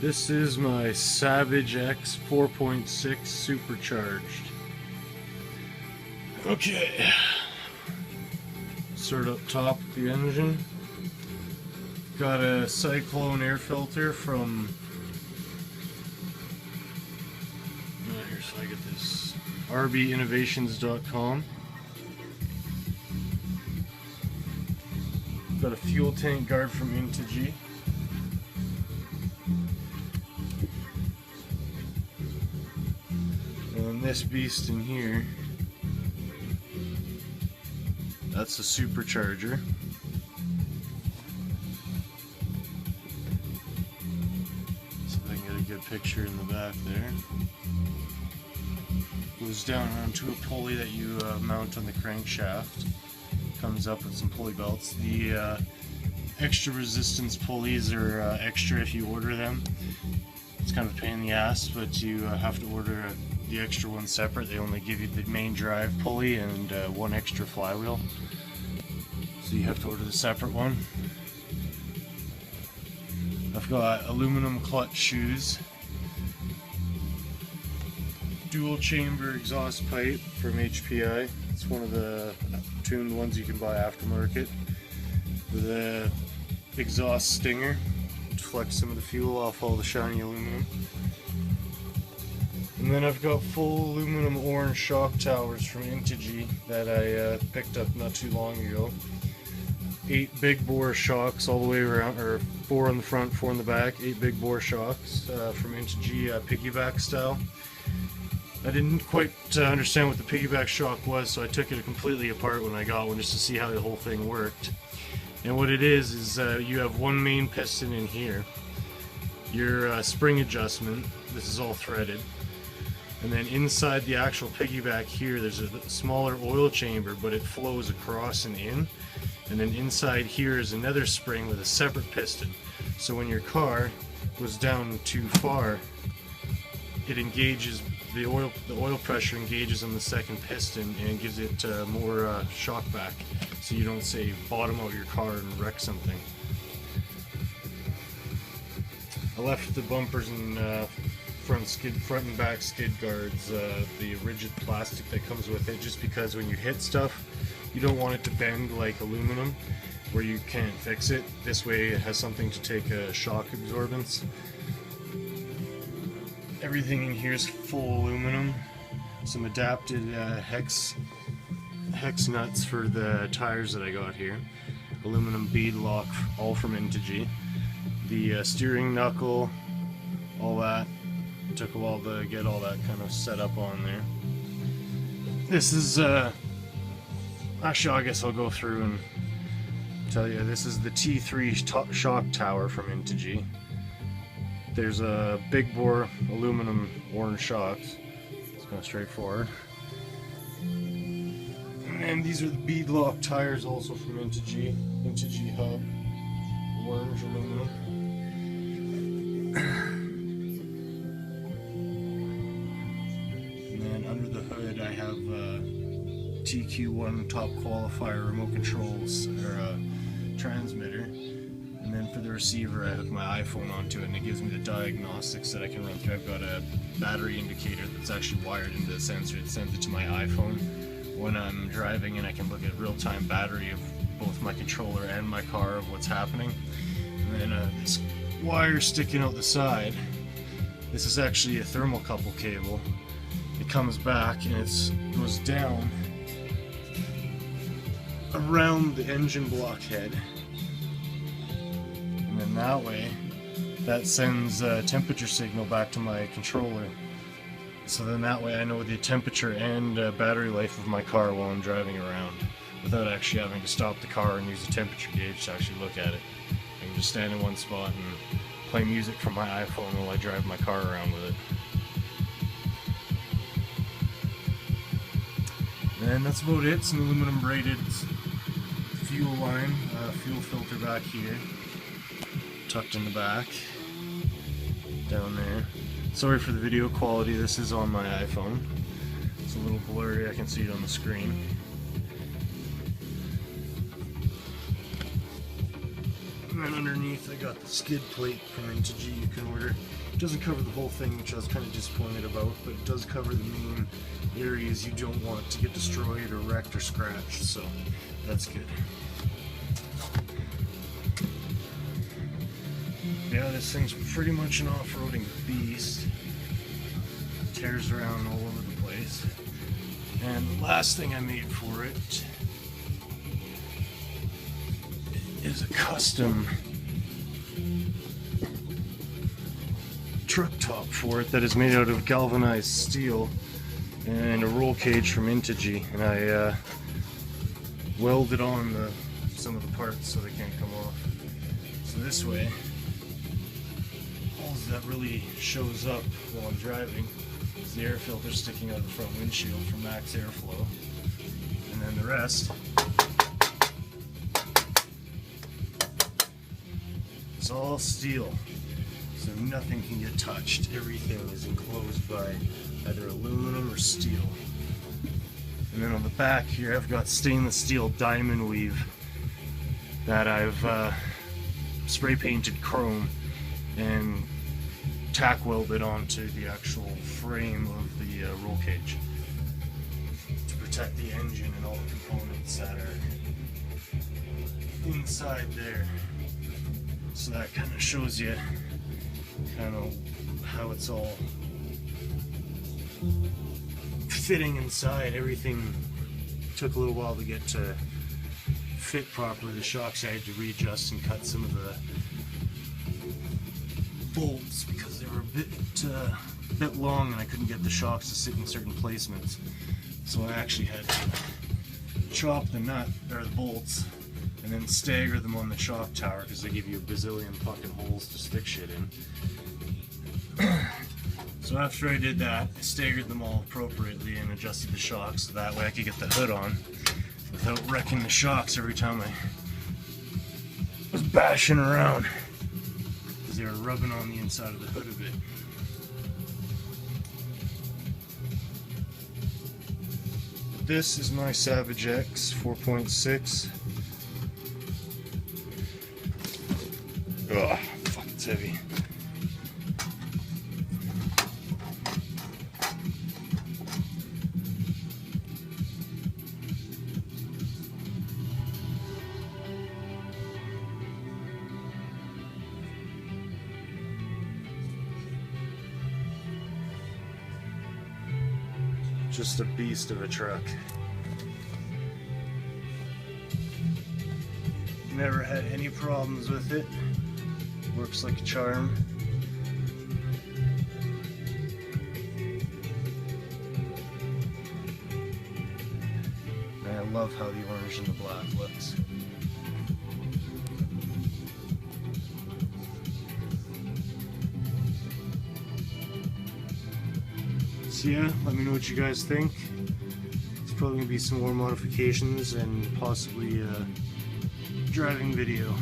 This is my Savage X4.6 Supercharged. Okay, start up top with the engine. Got a Cyclone air filter from, here, so I get this, rbinnovations.com. Got a fuel tank guard from Integy. And this beast in here, that's the Supercharger. See if I can get a good picture in the back there. Goes down onto a pulley that you mount on the crankshaft. Comes up with some pulley belts. The extra resistance pulleys are extra if you order them. It's kind of a pain in the ass, but you have to order the extra one separate. They only give you the main drive pulley and one extra flywheel, so you have to order the separate one. I've got aluminum clutch shoes, dual chamber exhaust pipe from HPI. It's one of the tuned ones you can buy aftermarket, with a exhaust stinger to deflect some of the fuel off all the shiny aluminum. And then I've got full aluminum orange shock towers from Integy that I picked up not too long ago. 8 big bore shocks all the way around, or 4 on the front, 4 on the back. 8 big bore shocks from Integy, piggyback style. I didn't quite understand what the piggyback shock was, so I took it completely apart when I got one just to see how the whole thing worked. And what it is you have one main piston in here, your spring adjustment, this is all threaded, and then inside the actual piggyback here there's a smaller oil chamber, but it flows across and in, and then inside here is another spring with a separate piston, so when your car goes down too far, it engages the oil pressure engages on the second piston and gives it more shock back, so you don't, say, bottom out your car and wreck something. I left the bumpers and front and back skid guards, the rigid plastic that comes with it, just because when you hit stuff you don't want it to bend like aluminum where you can't fix it. This way it has something to take a shock absorbance. Everything in here is full aluminum. Some adapted hex nuts for the tires that I got here. Aluminum bead lock, all from Integy. The steering knuckle, all that. It took a while to get all that kind of set up on there. This is, actually I guess I'll go through and tell you, this is the T3 shock tower from Integy. There's a big bore aluminum orange shocks. It's kind of straightforward. And these are the bead lock tires, also from Integy. Integy hub, orange aluminum. And then under the hood I have TQ1 top qualifier remote controls, or transmitter. And then for the receiver I hook my iPhone onto it and it gives me the diagnostics that I can run through. I've got a battery indicator that's actually wired into the sensor. It sends it to my iPhone when I'm driving, and I can look at real-time battery of both my controller and my car of what's happening. And then this wire sticking out the side, this is actually a thermocouple cable. It comes back and it goes down around the engine block head. And then that way, that sends a temperature signal back to my controller. So then that way I know the temperature and battery life of my car while I'm driving around, without actually having to stop the car and use a temperature gauge to actually look at it. I can just stand in one spot and play music from my iPhone while I drive my car around with it. And that's about it. It's an aluminum braided fuel line, fuel filter back here, tucked in the back, down there. Sorry for the video quality, this is on my iPhone. It's a little blurry, I can see it on the screen. And then underneath I got the skid plate from Integy you can order. It doesn't cover the whole thing, which I was kind of disappointed about, but it does cover the main areas you don't want to get destroyed or wrecked or scratched, so that's good. Yeah, this thing's pretty much an off-roading beast. Tears around all over the place. And the last thing I made for it is a custom truck top for it that is made out of galvanized steel and a roll cage from Integy, and I welded on some of the parts so they can't come off. So this way, all that really shows up while I'm driving is the air filter sticking out of the front windshield for max airflow, and then the rest is all steel. So nothing can get touched. Everything is enclosed by either aluminum or steel. And then on the back here I've got stainless steel diamond weave that I've spray painted chrome and tack welded onto the actual frame of the roll cage to protect the engine and all the components that are inside there. So that kind of shows you kind of how it's all fitting inside. Everything took a little while to get to fit properly. The shocks I had to readjust and cut some of the bolts because they were a bit long and I couldn't get the shocks to sit in certain placements. So I actually had to chop the nut or the bolts and then stagger them on the shock tower because they give you a bazillion fucking holes to stick shit in. So after I did that, I staggered them all appropriately and adjusted the shocks so that way I could get the hood on without wrecking the shocks every time I was bashing around because they were rubbing on the inside of the hood a bit. This is my Savage X4.6. Ugh, fuck, it's heavy. Just a beast of a truck. Never had any problems with it. Works like a charm. And I love how the orange and the black looks. So yeah, let me know what you guys think. There's probably going to be some more modifications and possibly a driving video.